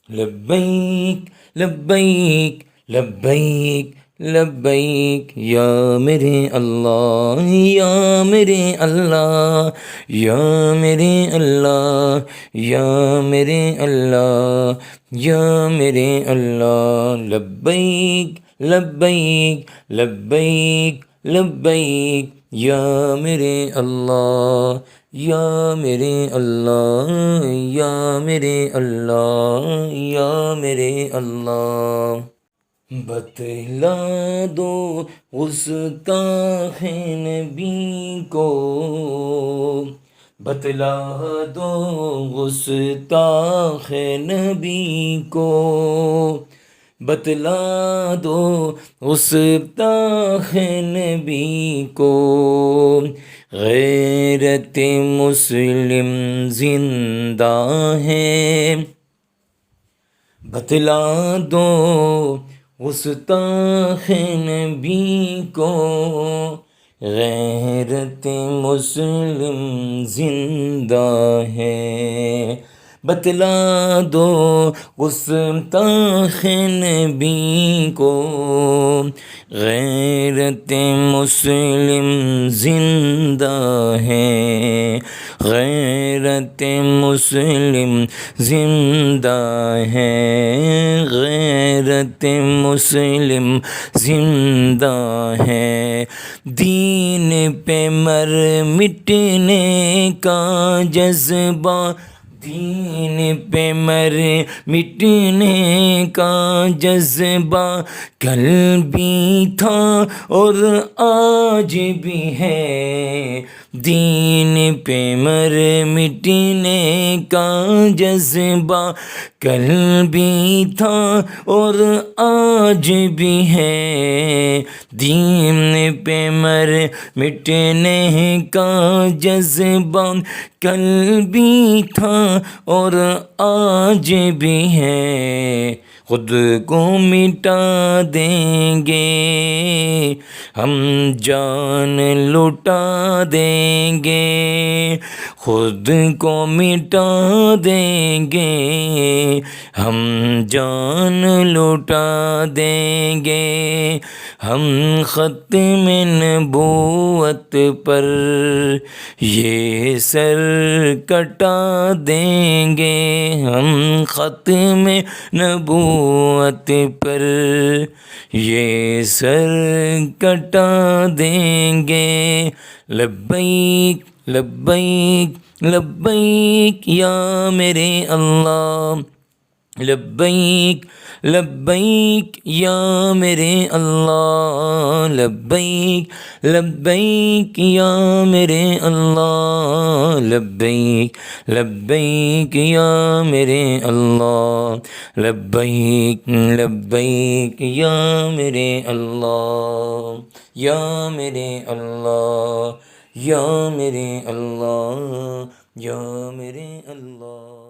لبیک لبیک لبیک لبیک یا میرے اللہ یا میرے اللہ یا میرے اللہ یا میرے اللہ یا میرے اللہ لبیک لبیک لبیک لبیک یا میرے اللہ یا میرے اللہ یا میرے اللہ یا میرے اللہ بتلا دو گستاخ نبی کو بتلا دو گستاخ نبی کو بتلا دو گستاخ نبی کو غیرت مسلم زندہ ہے بتلا دو گستاخ نبی کو غیرت مسلم زندہ ہے بتلا دو گستاخ نبی کو غیرت مسلم زندہ ہے غیرت مسلم زندہ ہے غیرت مسلم زندہ ہے دین پہ مر مٹنے کا جذبہ دین پہ مر مٹنے کا جذبہ کل بھی تھا اور آج بھی ہے دین پہ مر مٹنے کا جذبہ کل بھی تھا اور آج بھی ہے دین پہ مر مٹنے کا جذبہ کل بھی تھا اور آج بھی ہے خود کو مٹا دیں گے ہم جان لٹا دیں گے خود کو مٹا دیں گے ہم جان لٹا دیں گے ہم ختم نبوت پر یہ سر کٹا دیں گے ہم ختم نبوت پر یہ سر کٹا دیں گے لبیک لبیک لبیک یا میرے اللہ لبیک لبیک یا میرے اللہ لبیک لبیک یا میرے اللہ لبیک لبیک یا میرے اللہ لبیک لبیک یا میرے اللہ یا میرے اللہ یا میرے اللہ یا میرے اللہ